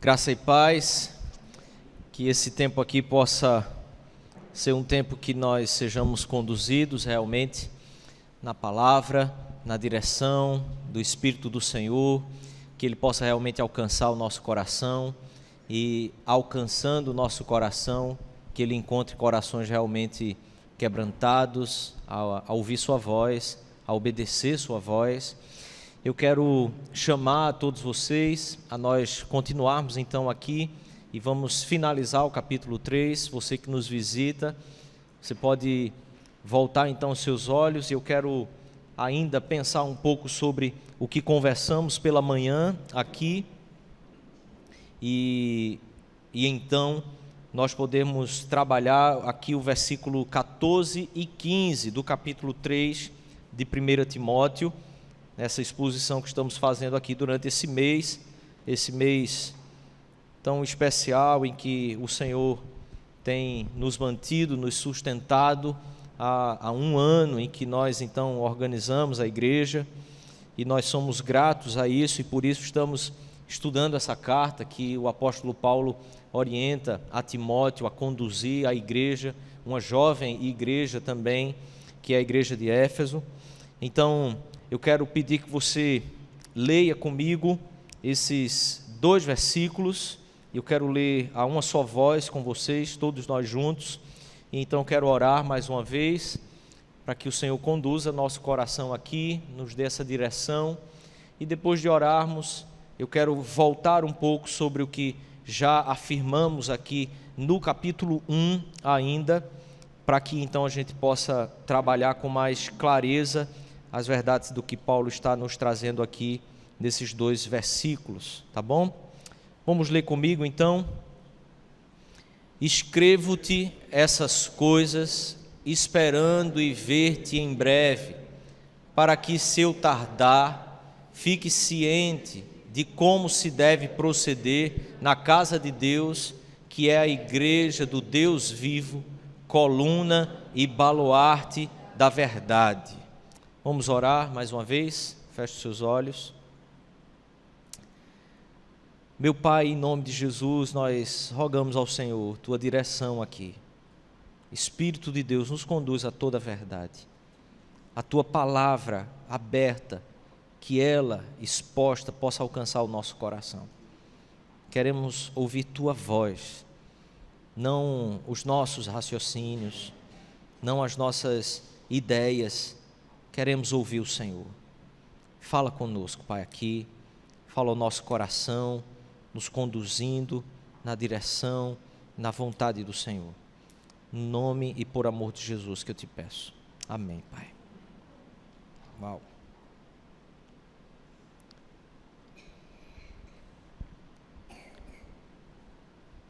Graça e paz, que esse tempo aqui possa ser um tempo que nós sejamos conduzidos realmente na palavra, na direção do Espírito do Senhor, que Ele possa realmente alcançar o nosso coração e, alcançando o nosso coração, que Ele encontre corações realmente quebrantados a ouvir Sua voz, a obedecer Sua voz. Eu quero chamar a todos vocês a nós continuarmos então aqui e vamos finalizar o capítulo 3. Você que nos visita, você pode voltar então os seus olhos e eu quero ainda pensar um pouco sobre o que conversamos pela manhã aqui e então nós podemos trabalhar aqui o versículo 14 e 15 do capítulo 3 de 1 Timóteo, essa exposição que estamos fazendo aqui durante esse mês tão especial em que o Senhor tem nos mantido, nos sustentado há um ano em que nós então organizamos a igreja e nós somos gratos a isso e por isso estamos estudando essa carta que o apóstolo Paulo orienta a Timóteo a conduzir a igreja, uma jovem igreja também, que é a igreja de Éfeso. Então, eu quero pedir que você leia comigo esses 2 versículos. Eu quero ler a uma só voz com vocês, todos nós juntos. E então quero orar mais uma vez para que o Senhor conduza nosso coração aqui, nos dê essa direção. E depois de orarmos, eu quero voltar um pouco sobre o que já afirmamos aqui no capítulo 1 ainda, para que então a gente possa trabalhar com mais clareza as verdades do que Paulo está nos trazendo aqui nesses 2 versículos, tá bom? Vamos ler comigo então. Escrevo-te essas coisas, esperando e ver-te em breve, para que, se eu tardar, fique ciente de como se deve proceder na casa de Deus, que é a igreja do Deus vivo, coluna e baluarte da verdade. Vamos orar mais uma vez, feche os seus olhos. Meu Pai, em nome de Jesus, nós rogamos ao Senhor, Tua direção aqui. Espírito de Deus, nos conduz a toda a verdade. A Tua palavra aberta, que ela, exposta, possa alcançar o nosso coração. Queremos ouvir Tua voz, não os nossos raciocínios, não as nossas ideias. Queremos ouvir o Senhor. Fala conosco, Pai, aqui. Fala ao nosso coração, nos conduzindo na direção, na vontade do Senhor. Em nome e por amor de Jesus que eu te peço. Amém, Pai. Uau.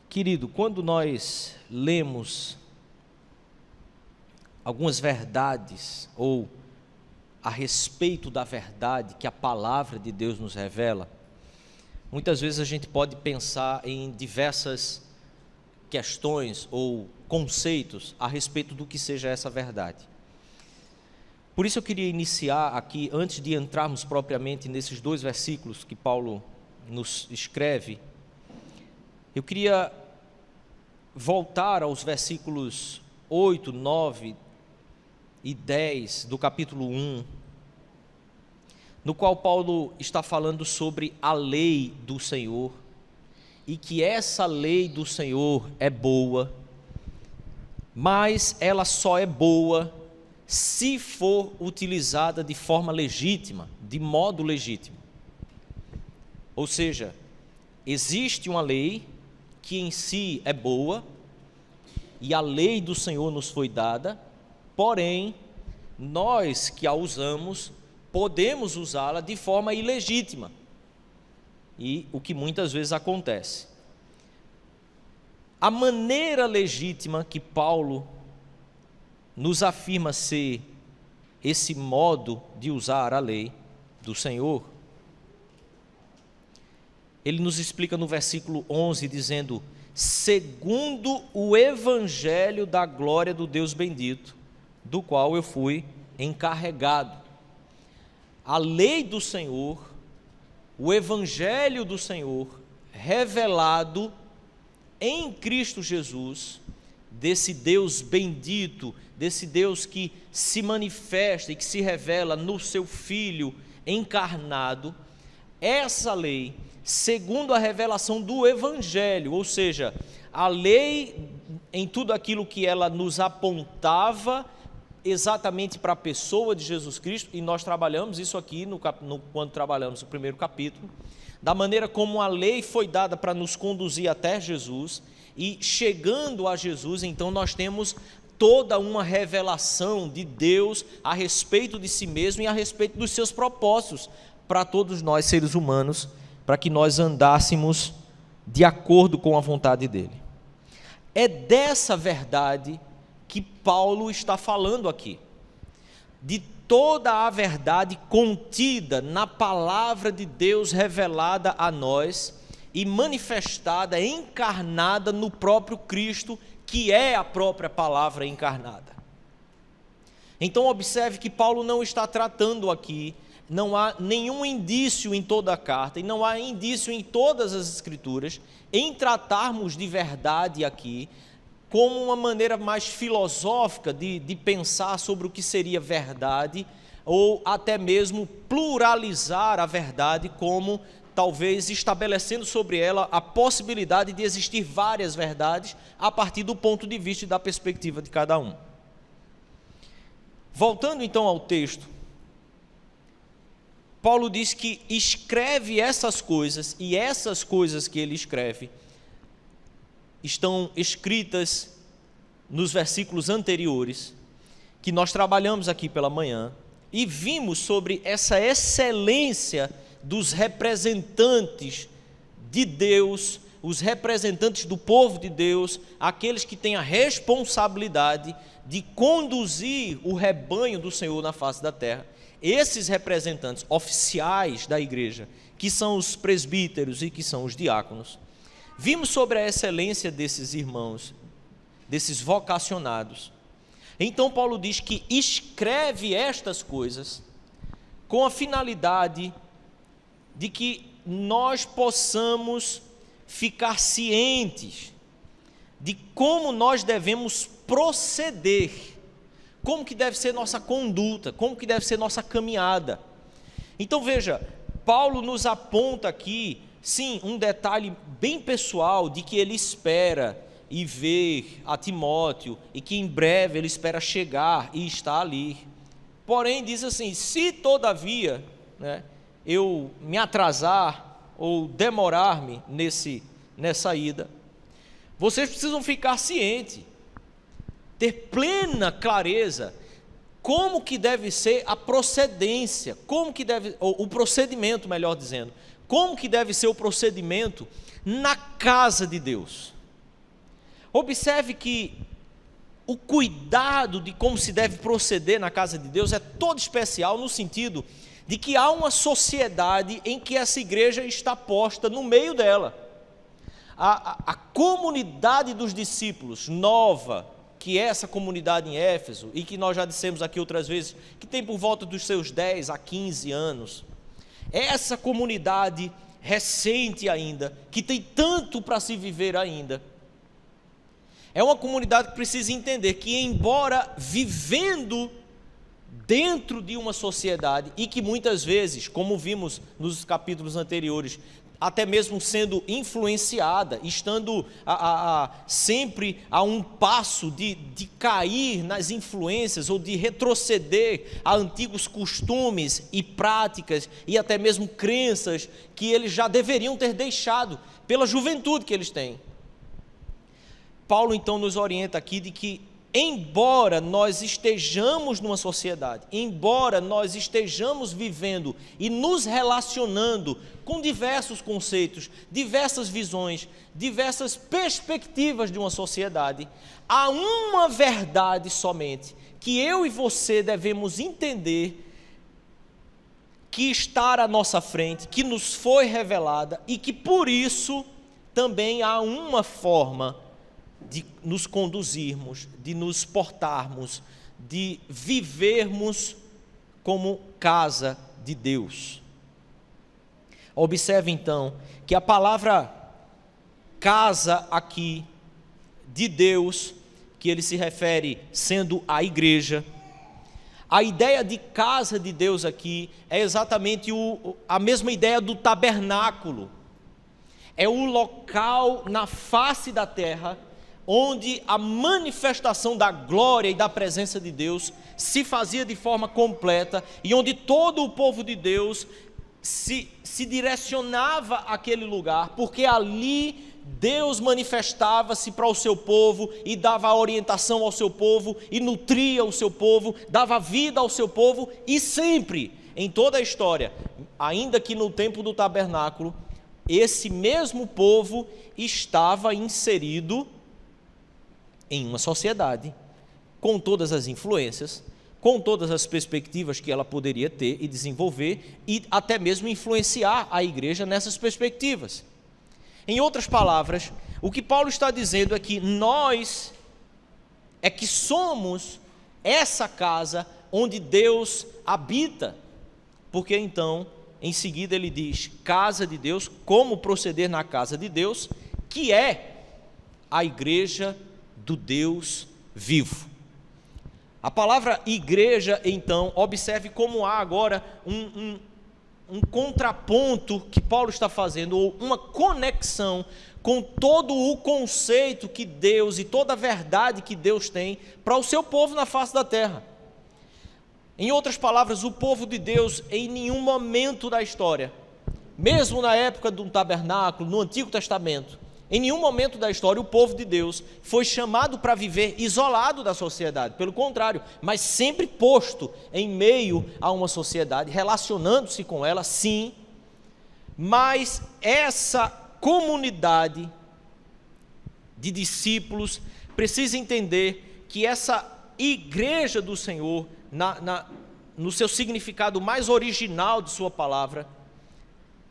Querido, quando nós lemos algumas verdades ou a respeito da verdade que a palavra de Deus nos revela, muitas vezes a gente pode pensar em diversas questões ou conceitos a respeito do que seja essa verdade. Por isso eu queria iniciar aqui, antes de entrarmos propriamente nesses 2 versículos que Paulo nos escreve, eu queria voltar aos versículos 8, 9 e 10 do capítulo 1, no qual Paulo está falando sobre a lei do Senhor, e que essa lei do Senhor é boa, mas ela só é boa se for utilizada de forma legítima, de modo legítimo. Ou seja, existe uma lei que em si é boa, e a lei do Senhor nos foi dada, porém, nós que a usamos, podemos usá-la de forma ilegítima, e o que muitas vezes acontece. A maneira legítima que Paulo nos afirma ser esse modo de usar a lei do Senhor, ele nos explica no versículo 11, dizendo: segundo o evangelho da glória do Deus bendito, do qual eu fui encarregado. A lei do Senhor, o evangelho do Senhor, revelado em Cristo Jesus, desse Deus bendito, desse Deus que se manifesta e que se revela no seu Filho encarnado, essa lei, segundo a revelação do Evangelho, ou seja, a lei em tudo aquilo que ela nos apontava exatamente para a pessoa de Jesus Cristo, e nós trabalhamos isso aqui quando trabalhamos o primeiro capítulo, da maneira como a lei foi dada para nos conduzir até Jesus, e chegando a Jesus, então nós temos toda uma revelação de Deus a respeito de si mesmo e a respeito dos seus propósitos para todos nós seres humanos, para que nós andássemos de acordo com a vontade dele. É dessa verdade que Paulo está falando aqui, de toda a verdade contida na palavra de Deus revelada a nós e manifestada, encarnada no próprio Cristo, que é a própria palavra encarnada. Então observe que Paulo não está tratando aqui, não há nenhum indício em toda a carta, e não há indício em todas as escrituras, em tratarmos de verdade aqui, como uma maneira mais filosófica de pensar sobre o que seria verdade, ou até mesmo pluralizar a verdade, como talvez estabelecendo sobre ela a possibilidade de existir várias verdades, a partir do ponto de vista e da perspectiva de cada um. Voltando então ao texto, Paulo diz que escreve essas coisas, e essas coisas que ele escreve estão escritas nos versículos anteriores, que nós trabalhamos aqui pela manhã, e vimos sobre essa excelência dos representantes de Deus, os representantes do povo de Deus, aqueles que têm a responsabilidade de conduzir o rebanho do Senhor na face da terra. Esses representantes oficiais da igreja, que são os presbíteros e que são os diáconos. Vimos sobre a excelência desses irmãos, desses vocacionados. Então Paulo diz que escreve estas coisas com a finalidade de que nós possamos ficar cientes de como nós devemos proceder, como que deve ser nossa conduta, como que deve ser nossa caminhada. Então veja, Paulo nos aponta aqui, sim, um detalhe bem pessoal de que ele espera e ver a Timóteo, e que em breve ele espera chegar e estar ali. Porém diz assim, se todavia, eu me atrasar ou demorar-me nessa ida, vocês precisam ficar cientes, ter plena clareza como que deve ser a procedência, o procedimento, melhor dizendo, como que deve ser o procedimento na casa de Deus. Observe que o cuidado de como se deve proceder na casa de Deus é todo especial no sentido de que há uma sociedade em que essa igreja está posta no meio dela. A comunidade dos discípulos nova, que é essa comunidade em Éfeso, e que nós já dissemos aqui outras vezes, que tem por volta dos seus 10 a 15 anos, essa comunidade recente ainda, que tem tanto para se viver ainda, é uma comunidade que precisa entender que, embora vivendo dentro de uma sociedade, e que muitas vezes, como vimos nos capítulos anteriores, até mesmo sendo influenciada, estando sempre a um passo de cair nas influências, ou de retroceder a antigos costumes e práticas, e até mesmo crenças que eles já deveriam ter deixado, pela juventude que eles têm. Paulo então nos orienta aqui de que, embora nós estejamos numa sociedade, embora nós estejamos vivendo e nos relacionando com diversos conceitos, diversas visões, diversas perspectivas de uma sociedade, há uma verdade somente que eu e você devemos entender, que está à nossa frente, que nos foi revelada, e que por isso também há uma forma de nos conduzirmos, de nos portarmos, de vivermos como casa de Deus. Observe então que a palavra casa aqui de Deus, que ele se refere sendo a igreja. A ideia de casa de Deus aqui é exatamente a mesma ideia do tabernáculo. É o local na face da terra onde a manifestação da glória e da presença de Deus se fazia de forma completa e onde todo o povo de Deus se direcionava àquele lugar, porque ali Deus manifestava-se para o seu povo e dava a orientação ao seu povo e nutria o seu povo, dava vida ao seu povo, e sempre, em toda a história, ainda que no tempo do tabernáculo, esse mesmo povo estava inserido em uma sociedade, com todas as influências, com todas as perspectivas que ela poderia ter e desenvolver, e até mesmo influenciar a igreja nessas perspectivas. Em outras palavras, o que Paulo está dizendo é que nós é que somos essa casa onde Deus habita, porque então, em seguida ele diz, casa de Deus, como proceder na casa de Deus, que é a igreja do Deus vivo. A palavra igreja, então, observe como há agora um contraponto que Paulo está fazendo, ou uma conexão com todo o conceito que Deus e toda a verdade que Deus tem para o seu povo na face da terra. Em outras palavras, o povo de Deus, em nenhum momento da história, mesmo na época do tabernáculo, no Antigo Testamento, em nenhum momento da história o povo de Deus foi chamado para viver isolado da sociedade, pelo contrário, mas sempre posto em meio a uma sociedade, relacionando-se com ela, sim, mas essa comunidade de discípulos precisa entender que essa igreja do Senhor, no seu significado mais original de sua palavra,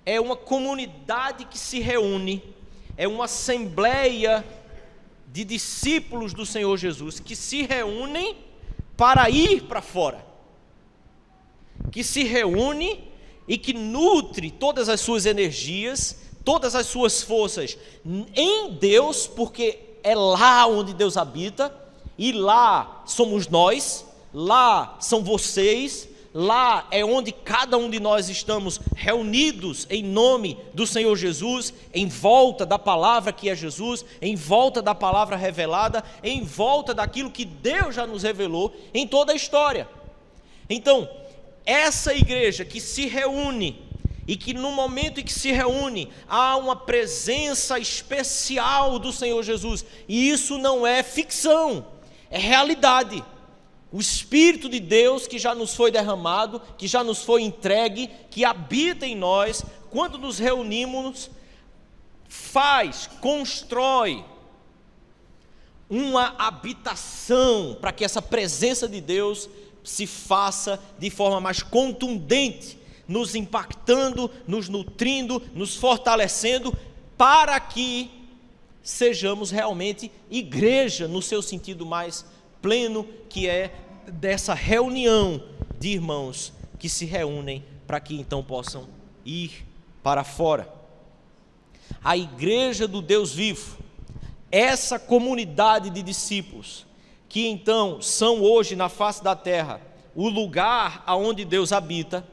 é uma comunidade que se reúne, é uma assembleia de discípulos do Senhor Jesus que se reúnem para ir para fora, que se reúne e que nutre todas as suas energias, todas as suas forças em Deus, porque é lá onde Deus habita, e lá somos nós, lá são vocês, lá é onde cada um de nós estamos reunidos em nome do Senhor Jesus, em volta da palavra que é Jesus, em volta da palavra revelada, em volta daquilo que Deus já nos revelou em toda a história. Então, essa igreja que se reúne, e que no momento em que se reúne, há uma presença especial do Senhor Jesus, e isso não é ficção, é realidade. O Espírito de Deus que já nos foi derramado, que já nos foi entregue, que habita em nós, quando nos reunimos, constrói uma habitação para que essa presença de Deus se faça de forma mais contundente, nos impactando, nos nutrindo, nos fortalecendo, para que sejamos realmente igreja no seu sentido mais pleno, que é dessa reunião de irmãos que se reúnem para que então possam ir para fora. A igreja do Deus vivo, essa comunidade de discípulos, que então são hoje na face da terra o lugar aonde Deus habita,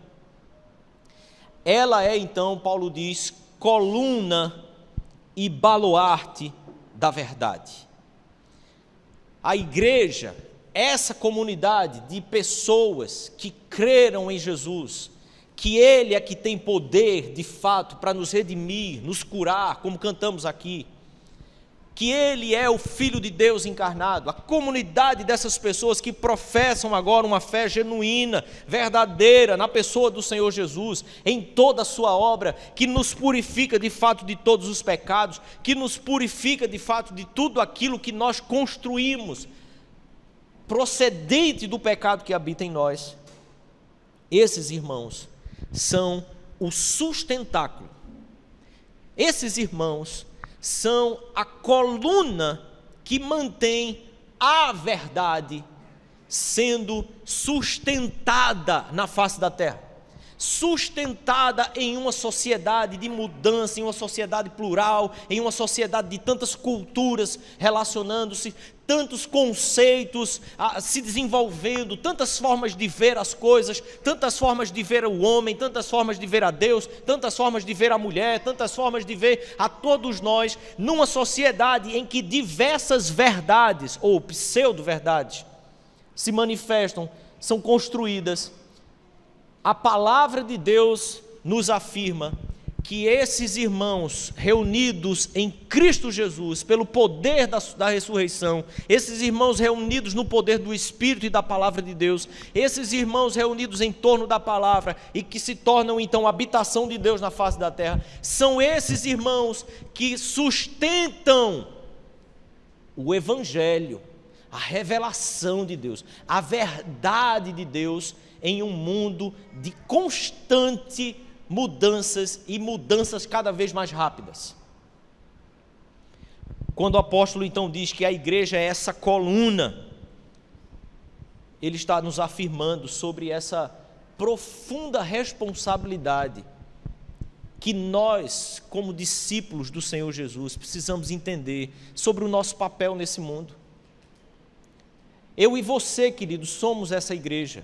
ela é então, Paulo diz, coluna e baluarte da verdade. A igreja, essa comunidade de pessoas que creram em Jesus, que Ele é que tem poder de fato para nos redimir, nos curar, como cantamos aqui, que Ele é o Filho de Deus encarnado, a comunidade dessas pessoas que professam agora uma fé genuína, verdadeira, na pessoa do Senhor Jesus, em toda a sua obra, que nos purifica de fato de todos os pecados, que nos purifica de fato de tudo aquilo que nós construímos, procedente do pecado que habita em nós. Esses irmãos são o sustentáculo, esses irmãos são a coluna que mantém a verdade sendo sustentada na face da terra. sustentada em uma sociedade de mudança, em uma sociedade plural, em uma sociedade de tantas culturas relacionando-se, tantos conceitos se desenvolvendo, tantas formas de ver as coisas, tantas formas de ver o homem, tantas formas de ver a Deus, tantas formas de ver a mulher, tantas formas de ver a todos nós, numa sociedade em que diversas verdades, ou pseudo-verdades, se manifestam, são construídas. A palavra de Deus nos afirma que esses irmãos reunidos em Cristo Jesus, pelo poder da ressurreição, esses irmãos reunidos no poder do Espírito e da palavra de Deus, esses irmãos reunidos em torno da palavra e que se tornam então a habitação de Deus na face da terra, são esses irmãos que sustentam o Evangelho, a revelação de Deus, a verdade de Deus em um mundo de constante mudanças e mudanças cada vez mais rápidas. Quando o apóstolo então diz que a igreja é essa coluna, ele está nos afirmando sobre essa profunda responsabilidade que nós, como discípulos do Senhor Jesus, precisamos entender sobre o nosso papel nesse mundo. Eu e você, queridos, somos essa igreja.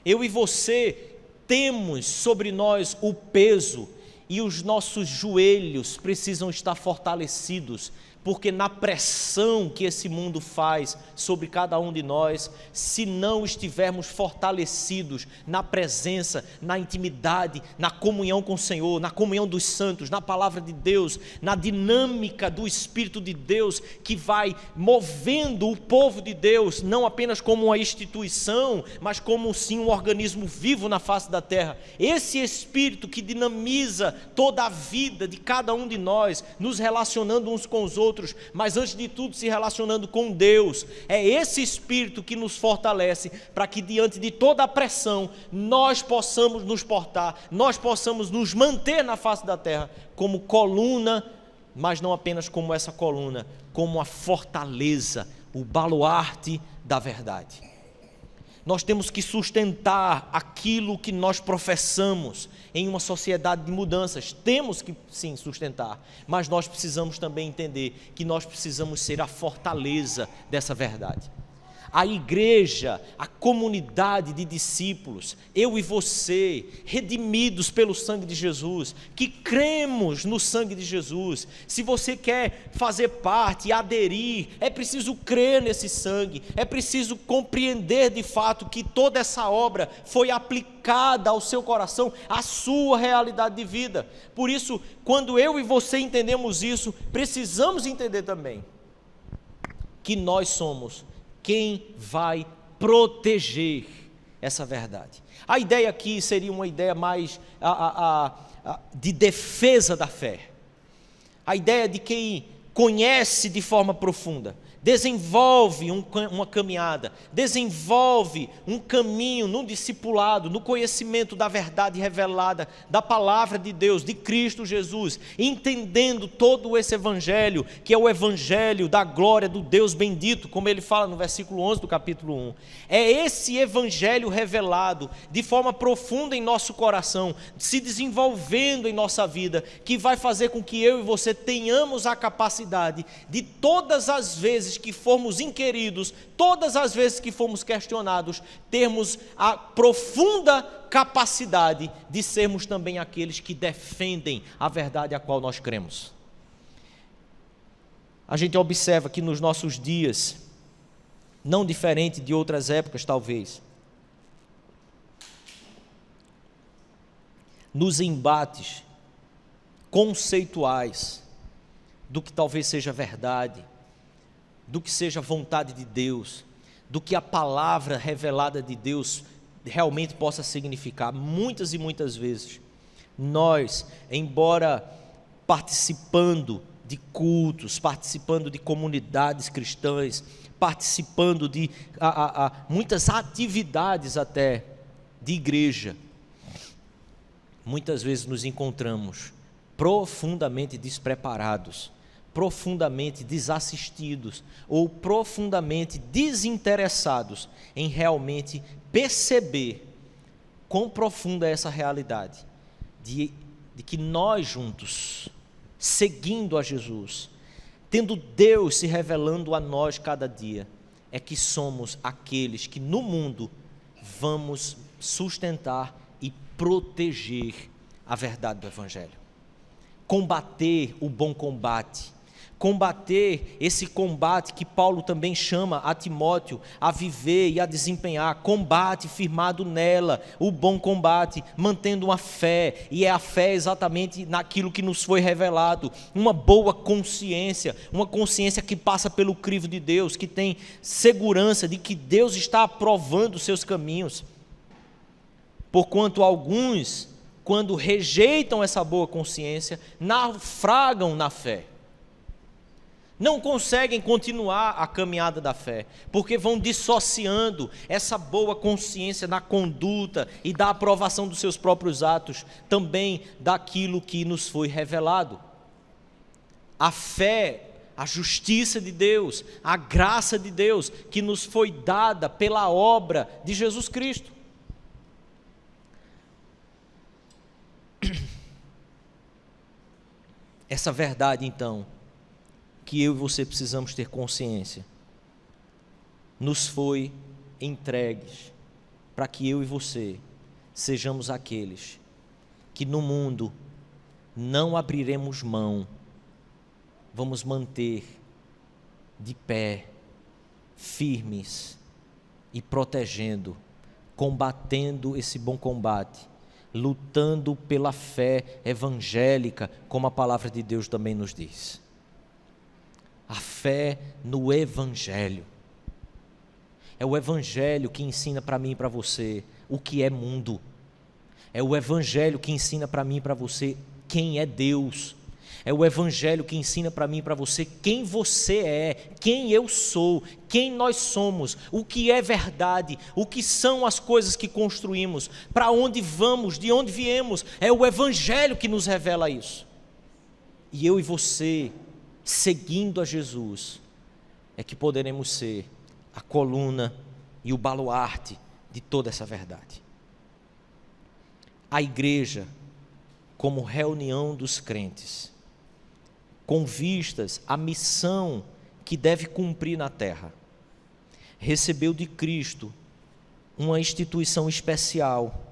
Eu e você temos sobre nós o peso e os nossos joelhos precisam estar fortalecidos, porque na pressão que esse mundo faz sobre cada um de nós, se não estivermos fortalecidos na presença, na intimidade, na comunhão com o Senhor, na comunhão dos santos, na palavra de Deus, na dinâmica do Espírito de Deus que vai movendo o povo de Deus, não apenas como uma instituição, mas como sim um organismo vivo na face da terra. Esse Espírito que dinamiza toda a vida de cada um de nós, nos relacionando uns com os outros, mas antes de tudo se relacionando com Deus, é esse Espírito que nos fortalece para que diante de toda a pressão nós possamos nos portar, nós possamos nos manter na face da terra como coluna, mas não apenas como essa coluna, como a fortaleza, o baluarte da verdade. Nós temos que sustentar aquilo que nós professamos em uma sociedade de mudanças. Temos que sim sustentar, mas nós precisamos também entender que nós precisamos ser a fortaleza dessa verdade. A igreja, a comunidade de discípulos, eu e você, redimidos pelo sangue de Jesus, que cremos no sangue de Jesus. Se você quer fazer parte e aderir, é preciso crer nesse sangue, é preciso compreender de fato que toda essa obra foi aplicada ao seu coração, à sua realidade de vida. Por isso, quando eu e você entendemos isso, precisamos entender também que nós somos quem vai proteger essa verdade. A ideia aqui seria uma ideia mais de defesa da fé. A ideia de quem conhece de forma profunda, desenvolve uma caminhada, desenvolve um caminho no discipulado, no conhecimento da verdade revelada, da palavra de Deus, de Cristo Jesus, entendendo todo esse evangelho, que é o evangelho da glória do Deus bendito, como ele fala no versículo 11 do capítulo 1. É esse evangelho revelado de forma profunda em nosso coração, se desenvolvendo em nossa vida, que vai fazer com que eu e você tenhamos a capacidade de todas as vezes que formos inquiridos, todas as vezes que formos questionados, termos a profunda capacidade de sermos também aqueles que defendem a verdade a qual nós cremos. A gente observa que nos nossos dias, não diferente de outras épocas talvez, nos embates conceituais do que talvez seja verdade, do que seja vontade de Deus, do que a palavra revelada de Deus realmente possa significar. Muitas e muitas vezes, nós, embora participando de cultos, participando de comunidades cristãs, participando de muitas atividades até de igreja, muitas vezes nos encontramos profundamente despreparados, profundamente desassistidos ou profundamente desinteressados em realmente perceber quão profunda é essa realidade de que nós juntos, seguindo a Jesus, tendo Deus se revelando a nós cada dia, é que somos aqueles que no mundo vamos sustentar e proteger a verdade do Evangelho. Combater o bom combate. Combater esse combate que Paulo também chama a Timóteo a viver e a desempenhar. Combate firmado nela, o bom combate, mantendo uma fé. E é a fé exatamente naquilo que nos foi revelado. Uma boa consciência, uma consciência que passa pelo crivo de Deus, que tem segurança de que Deus está aprovando os seus caminhos. Porquanto alguns, quando rejeitam essa boa consciência, naufragam na fé. Não conseguem continuar a caminhada da fé, porque vão dissociando essa boa consciência na conduta e da aprovação dos seus próprios atos, também daquilo que nos foi revelado. A fé, a justiça de Deus, a graça de Deus, que nos foi dada pela obra de Jesus Cristo. Essa verdade, então, que eu e você precisamos ter consciência, nos foi entregues para que eu e você sejamos aqueles que no mundo não abriremos mão, vamos manter de pé, firmes e protegendo, combatendo esse bom combate, lutando pela fé evangélica, como a palavra de Deus também nos diz. A fé no Evangelho. É o Evangelho que ensina para mim e para você o que é mundo. É o Evangelho que ensina para mim e para você quem é Deus. É o Evangelho que ensina para mim e para você quem você é, quem eu sou, quem nós somos, o que é verdade, o que são as coisas que construímos, para onde vamos, de onde viemos. É o Evangelho que nos revela isso. E eu e você, seguindo a Jesus, é que poderemos ser a coluna e o baluarte de toda essa verdade. A igreja, como reunião dos crentes, com vistas à missão que deve cumprir na terra, recebeu de Cristo uma instituição especial,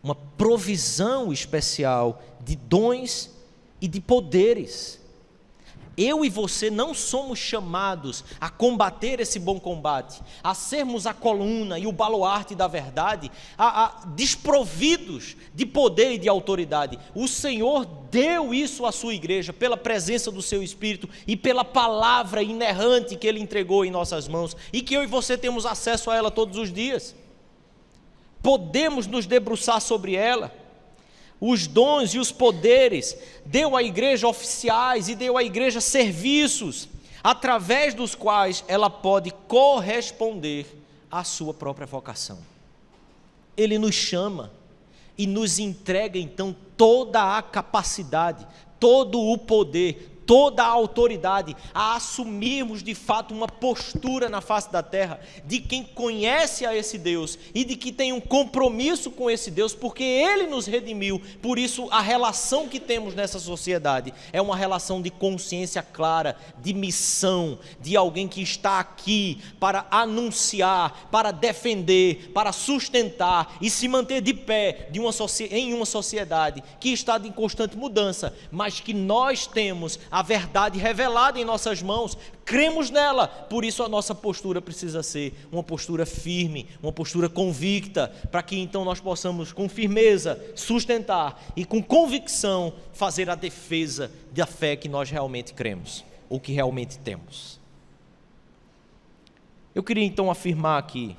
uma provisão especial de dons e de poderes. Eu e você não somos chamados a combater esse bom combate, a sermos a coluna e o baluarte da verdade, desprovidos de poder e de autoridade. O Senhor deu isso à sua igreja pela presença do seu Espírito e pela palavra inerrante que Ele entregou em nossas mãos e que eu e você temos acesso a ela todos os dias. Podemos nos debruçar sobre ela. Os dons e os poderes, deu à igreja oficiais e deu à igreja serviços, através dos quais ela pode corresponder à sua própria vocação. Ele nos chama e nos entrega então toda a capacidade, todo o poder, toda a autoridade a assumirmos de fato uma postura na face da terra de quem conhece a esse Deus e de que tem um compromisso com esse Deus, porque Ele nos redimiu. Por isso a relação que temos nessa sociedade é uma relação de consciência clara, de missão, de alguém que está aqui para anunciar, para defender, para sustentar e se manter de pé em uma sociedade que está em constante mudança, mas que nós temos a verdade revelada em nossas mãos, cremos nela. Por isso a nossa postura precisa ser uma postura firme, uma postura convicta, para que então nós possamos com firmeza sustentar e com convicção fazer a defesa da fé que nós realmente cremos, ou que realmente temos. Eu queria então afirmar aqui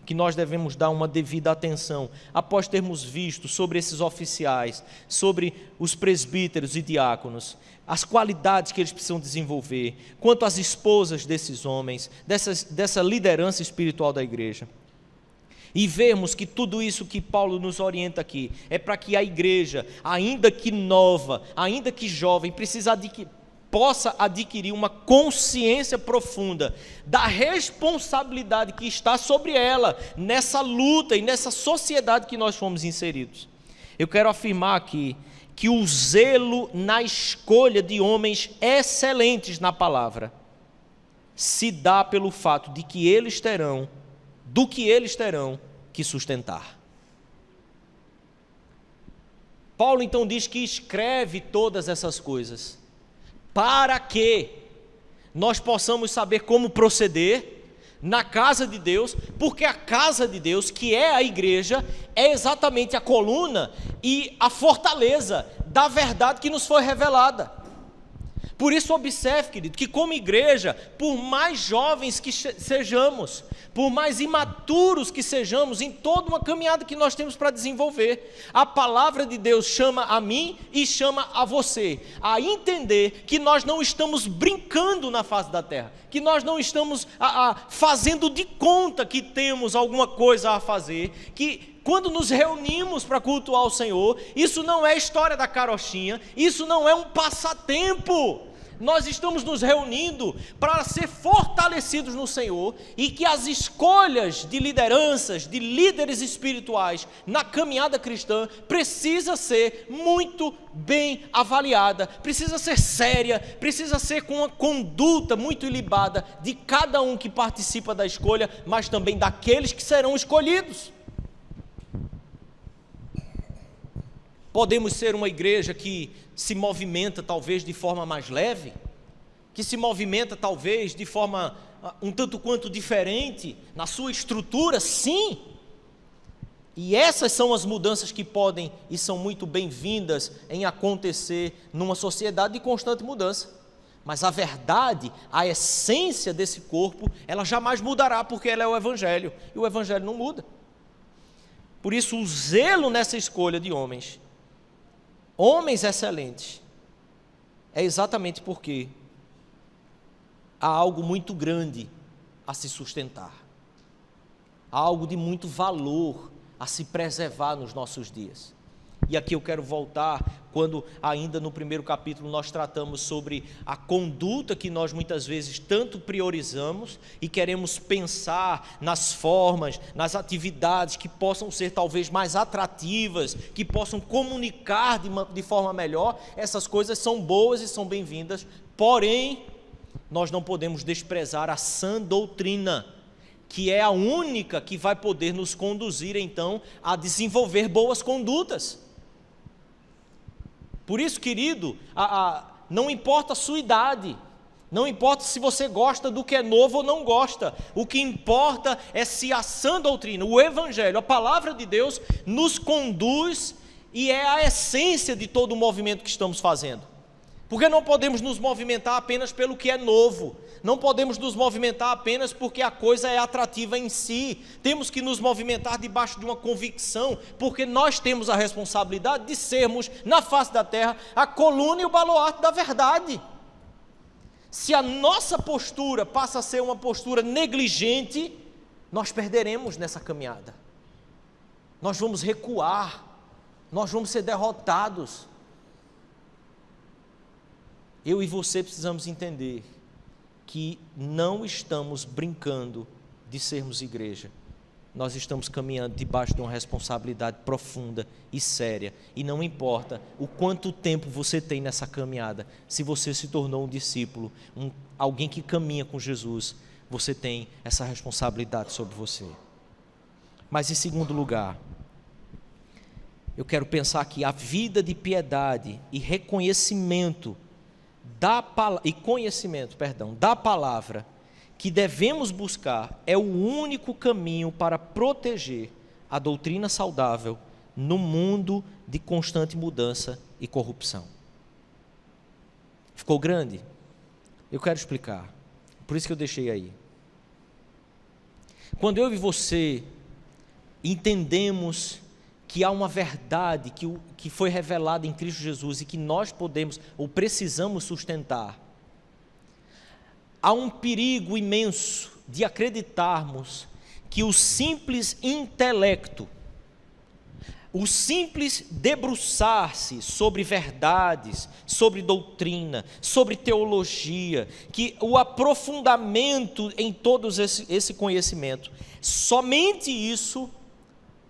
que nós devemos dar uma devida atenção, após termos visto sobre esses oficiais, sobre os presbíteros e diáconos, as qualidades que eles precisam desenvolver, quanto às esposas desses homens, dessa liderança espiritual da igreja. E vermos que tudo isso que Paulo nos orienta aqui, é para que a igreja, ainda que nova, ainda que jovem, possa adquirir uma consciência profunda da responsabilidade que está sobre ela, nessa luta e nessa sociedade que nós fomos inseridos. Eu quero afirmar aqui que o zelo na escolha de homens excelentes na palavra se dá pelo fato de que eles terão que sustentar. Paulo então diz que escreve todas essas coisas para que nós possamos saber como proceder na casa de Deus, porque a casa de Deus, que é a igreja, é exatamente a coluna e a fortaleza da verdade que nos foi revelada. Por isso observe, querido, que como igreja, por mais jovens que sejamos, por mais imaturos que sejamos em toda uma caminhada que nós temos para desenvolver, a palavra de Deus chama a mim e chama a você a entender que nós não estamos brincando na face da terra, que nós não estamos fazendo de conta que temos alguma coisa a fazer, que quando nos reunimos para cultuar o Senhor, isso não é história da carochinha, isso não é um passatempo. Nós estamos nos reunindo para ser fortalecidos no Senhor e que as escolhas de lideranças, de líderes espirituais na caminhada cristã precisa ser muito bem avaliada, precisa ser séria, precisa ser com uma conduta muito ilibada de cada um que participa da escolha, mas também daqueles que serão escolhidos. Podemos ser uma igreja que se movimenta talvez de forma mais leve, que se movimenta talvez de forma um tanto quanto diferente na sua estrutura, sim. E essas são as mudanças que podem e são muito bem-vindas em acontecer numa sociedade de constante mudança. Mas a verdade, a essência desse corpo, ela jamais mudará, porque ela é o Evangelho, e o Evangelho não muda. Por isso o zelo nessa escolha de homens excelentes, é exatamente porque há algo muito grande a se sustentar, há algo de muito valor a se preservar nos nossos dias. E aqui eu quero voltar, quando ainda no primeiro capítulo nós tratamos sobre a conduta que nós muitas vezes tanto priorizamos e queremos pensar nas formas, nas atividades que possam ser talvez mais atrativas, que possam comunicar de forma melhor. Essas coisas são boas e são bem-vindas, porém, nós não podemos desprezar a sã doutrina, que é a única que vai poder nos conduzir então a desenvolver boas condutas. Por isso, querido, não importa a sua idade, não importa se você gosta do que é novo ou não gosta, o que importa é se a sã doutrina, o Evangelho, a palavra de Deus nos conduz e é a essência de todo o movimento que estamos fazendo. Porque não podemos nos movimentar apenas pelo que é novo, não podemos nos movimentar apenas porque a coisa é atrativa em si, temos que nos movimentar debaixo de uma convicção, porque nós temos a responsabilidade de sermos, na face da terra, a coluna e o baluarte da verdade. Se a nossa postura passa a ser uma postura negligente, nós perderemos nessa caminhada, nós vamos recuar, nós vamos ser derrotados. Eu e você precisamos entender que não estamos brincando de sermos igreja. Nós estamos caminhando debaixo de uma responsabilidade profunda e séria. E não importa o quanto tempo você tem nessa caminhada, se você se tornou um discípulo, alguém que caminha com Jesus, você tem essa responsabilidade sobre você. Mas em segundo lugar, eu quero pensar que a vida de piedade e reconhecimento da palavra que devemos buscar é o único caminho para proteger a doutrina saudável no mundo de constante mudança e corrupção. Ficou grande? Eu quero explicar, por isso que eu deixei aí. Quando eu e você entendemos que há uma verdade que foi revelada em Cristo Jesus e que nós podemos ou precisamos sustentar, há um perigo imenso de acreditarmos que o simples intelecto, o simples debruçar-se sobre verdades, sobre doutrina, sobre teologia, que o aprofundamento em todos esse conhecimento, somente isso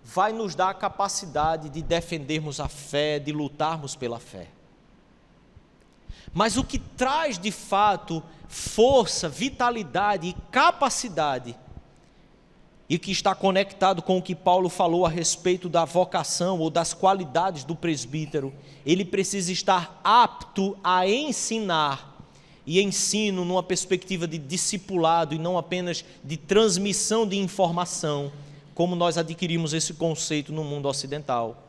vai nos dar a capacidade de defendermos a fé, de lutarmos pela fé. Mas o que traz de fato força, vitalidade e capacidade, e que está conectado com o que Paulo falou a respeito da vocação ou das qualidades do presbítero, ele precisa estar apto a ensinar, e ensino numa perspectiva de discipulado e não apenas de transmissão de informação, como nós adquirimos esse conceito no mundo ocidental.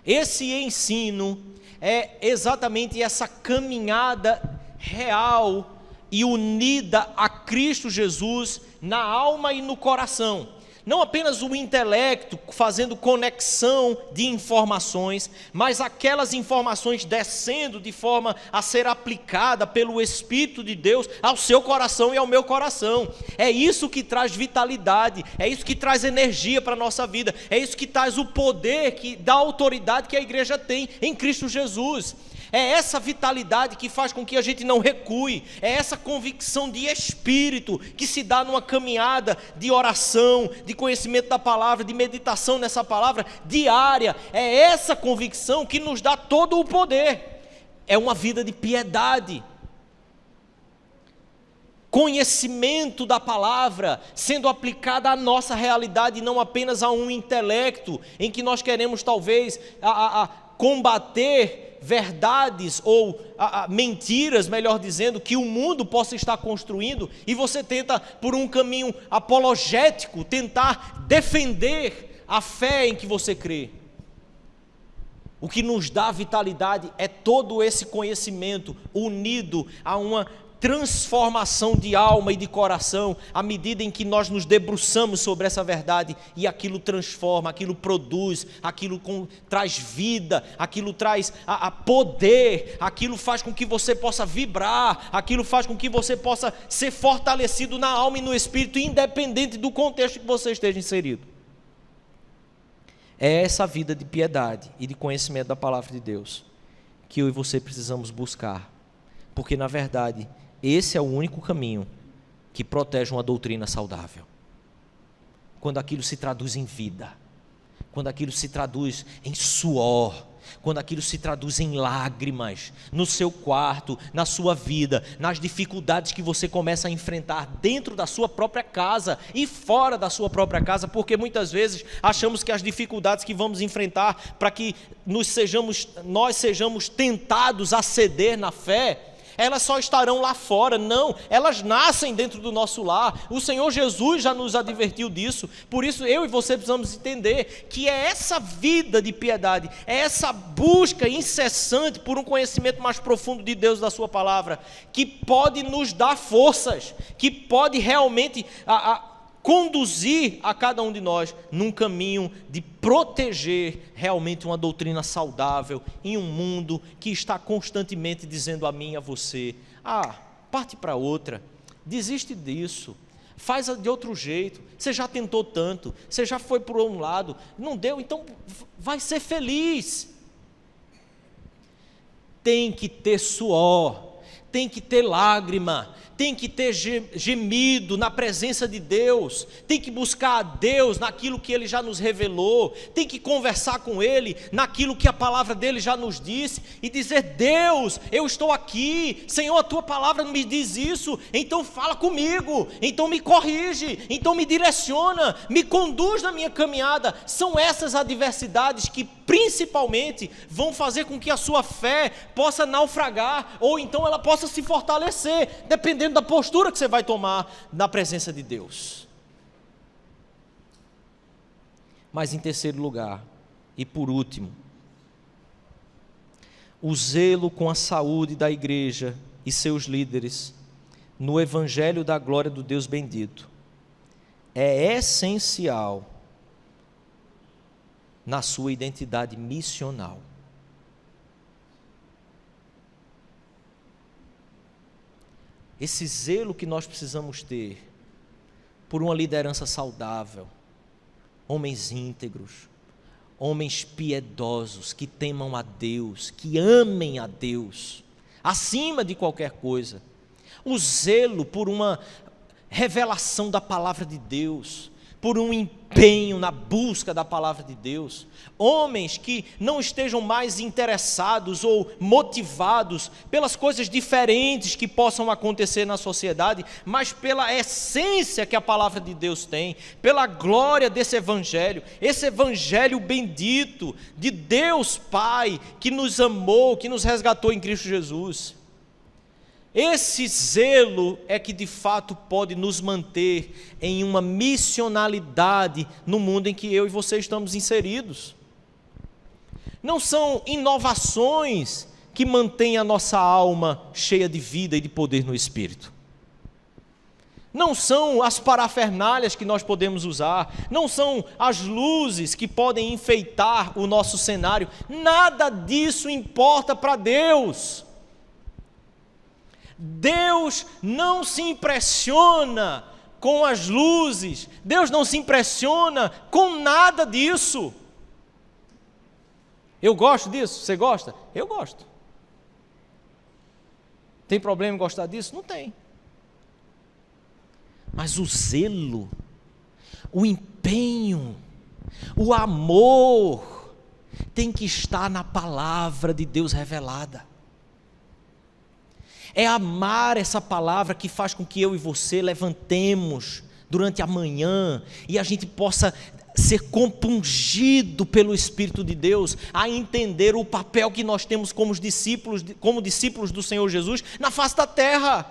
Esse ensino é exatamente essa caminhada real e unida a Cristo Jesus na alma e no coração. Não apenas o intelecto fazendo conexão de informações, mas aquelas informações descendo de forma a ser aplicada pelo Espírito de Deus ao seu coração e ao meu coração. É isso que traz vitalidade, é isso que traz energia para a nossa vida, é isso que traz o poder da autoridade que a igreja tem em Cristo Jesus. É essa vitalidade que faz com que a gente não recue, é essa convicção de espírito que se dá numa caminhada de oração, de conhecimento da palavra, de meditação nessa palavra diária. É essa convicção que nos dá todo o poder. É uma vida de piedade, conhecimento da palavra sendo aplicada à nossa realidade e não apenas a um intelecto em que nós queremos talvez combater verdades ou mentiras, melhor dizendo, que o mundo possa estar construindo, e você tenta por um caminho apologético tentar defender a fé em que você crê. O que nos dá vitalidade é todo esse conhecimento unido a uma transformação de alma e de coração, à medida em que nós nos debruçamos sobre essa verdade, e aquilo transforma, aquilo produz, aquilo traz vida, aquilo traz poder, aquilo faz com que você possa vibrar, aquilo faz com que você possa ser fortalecido na alma e no espírito, independente do contexto que você esteja inserido. É essa vida de piedade e de conhecimento da palavra de Deus que eu e você precisamos buscar, porque na verdade esse é o único caminho que protege uma doutrina saudável. Quando aquilo se traduz em vida, quando aquilo se traduz em suor, quando aquilo se traduz em lágrimas, no seu quarto, na sua vida, nas dificuldades que você começa a enfrentar dentro da sua própria casa e fora da sua própria casa, porque muitas vezes achamos que as dificuldades que vamos enfrentar para que nós sejamos tentados a ceder na fé, elas só estarão lá fora. Não, elas nascem dentro do nosso lar. O Senhor Jesus já nos advertiu disso. Por isso eu e você precisamos entender que é essa vida de piedade, é essa busca incessante por um conhecimento mais profundo de Deus, da sua palavra, que pode nos dar forças, que pode realmente conduzir a cada um de nós num caminho de proteger realmente uma doutrina saudável em um mundo que está constantemente dizendo a mim e a você: parte para outra, desiste disso, faz de outro jeito, você já tentou tanto, você já foi por um lado, não deu, então vai ser feliz. Tem que ter suor, tem que ter lágrima, tem que ter gemido na presença de Deus, tem que buscar a Deus naquilo que Ele já nos revelou, tem que conversar com Ele naquilo que a palavra dEle já nos disse, e dizer: Deus, eu estou aqui, Senhor, a Tua palavra me diz isso, então fala comigo, então me corrige, então me direciona, me conduz na minha caminhada. São essas adversidades que principalmente vão fazer com que a sua fé possa naufragar, ou então ela possa se fortalecer, dependendo da postura que você vai tomar na presença de Deus. Mas em terceiro lugar, e por último, o zelo com a saúde da igreja e seus líderes no evangelho da glória do Deus bendito é essencial na sua identidade missional. Esse zelo que nós precisamos ter por uma liderança saudável, homens íntegros, homens piedosos, que temam a Deus, que amem a Deus, acima de qualquer coisa. O zelo por uma revelação da palavra de Deus, por um empenho na busca da palavra de Deus. Homens que não estejam mais interessados ou motivados pelas coisas diferentes que possam acontecer na sociedade, mas pela essência que a palavra de Deus tem, pela glória desse evangelho, esse evangelho bendito de Deus Pai, que nos amou, que nos resgatou em Cristo Jesus. Esse zelo é que de fato pode nos manter em uma missionalidade no mundo em que eu e você estamos inseridos. Não são inovações que mantêm a nossa alma cheia de vida e de poder no Espírito. Não são as parafernálias que nós podemos usar, não são as luzes que podem enfeitar o nosso cenário. Nada disso importa para Deus. Deus não se impressiona com as luzes, Deus não se impressiona com nada disso. Eu gosto disso, você gosta? Eu gosto. Tem problema em gostar disso? Não tem. Mas o zelo, o empenho, o amor, tem que estar na palavra de Deus revelada. É amar essa palavra que faz com que eu e você levantemos durante a manhã e a gente possa ser compungido pelo Espírito de Deus a entender o papel que nós temos como discípulos do Senhor Jesus na face da terra.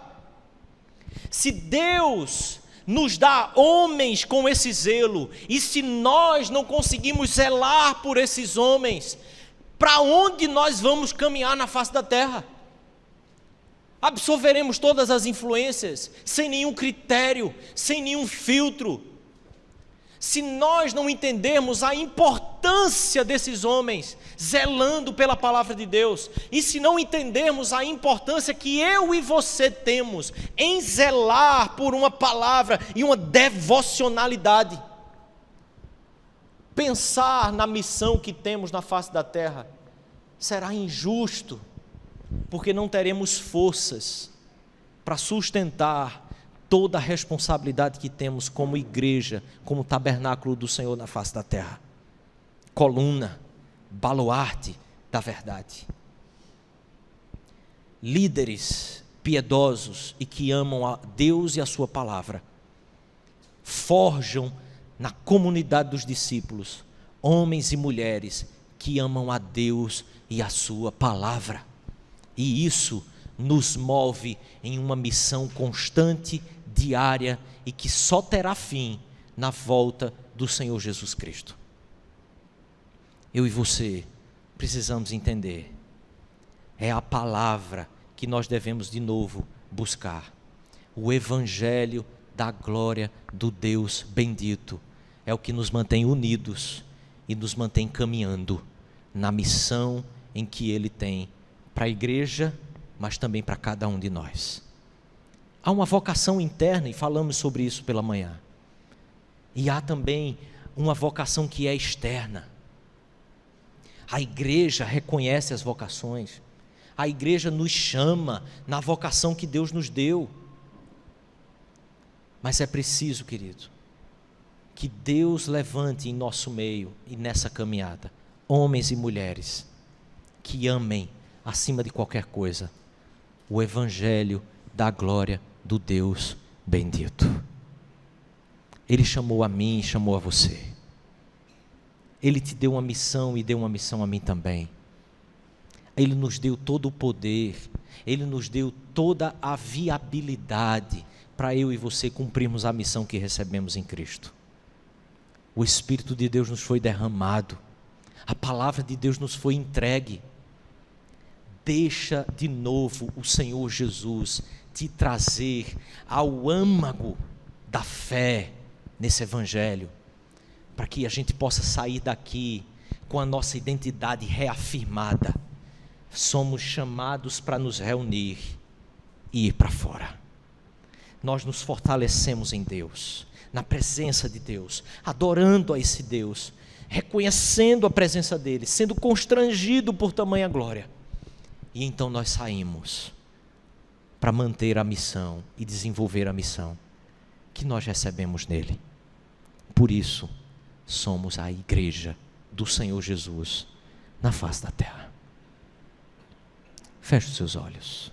Se Deus nos dá homens com esse zelo, e se nós não conseguimos zelar por esses homens, para onde nós vamos caminhar na face da terra? Absorveremos todas as influências, sem nenhum critério, sem nenhum filtro. Se nós não entendermos a importância desses homens, zelando pela palavra de Deus, e se não entendermos a importância que eu e você temos em zelar por uma palavra e uma devocionalidade, pensar na missão que temos na face da terra será injusto, porque não teremos forças para sustentar toda a responsabilidade que temos como igreja, como tabernáculo do Senhor na face da terra. Coluna, baluarte da verdade. Líderes piedosos e que amam a Deus e a sua palavra, forjam na comunidade dos discípulos homens e mulheres que amam a Deus e a sua palavra. E isso nos move em uma missão constante, diária e que só terá fim na volta do Senhor Jesus Cristo. Eu e você precisamos entender, é a palavra que nós devemos de novo buscar. O evangelho da glória do Deus bendito é o que nos mantém unidos e nos mantém caminhando na missão em que Ele tem para a igreja, mas também para cada um de nós. Há uma vocação interna, e falamos sobre isso pela manhã. E há também uma vocação que é externa. A igreja reconhece as vocações. A igreja nos chama na vocação que Deus nos deu. Mas é preciso, querido, que Deus levante em nosso meio e nessa caminhada homens e mulheres que amem acima de qualquer coisa o evangelho da glória do Deus bendito. Ele chamou a mim e chamou a você. Ele te deu uma missão e deu uma missão a mim também. Ele nos deu todo o poder, Ele nos deu toda a viabilidade para eu e você cumprirmos a missão que recebemos em Cristo. O Espírito de Deus nos foi derramado, a palavra de Deus nos foi entregue. Deixa de novo o Senhor Jesus te trazer ao âmago da fé nesse evangelho, para que a gente possa sair daqui com a nossa identidade reafirmada. Somos chamados para nos reunir e ir para fora. Nós nos fortalecemos em Deus, na presença de Deus, adorando a esse Deus reconhecendo a presença dele, sendo constrangido por tamanha glória. E então nós saímos para manter a missão e desenvolver a missão que nós recebemos nele. Por isso, somos a igreja do Senhor Jesus na face da terra. Feche os seus olhos.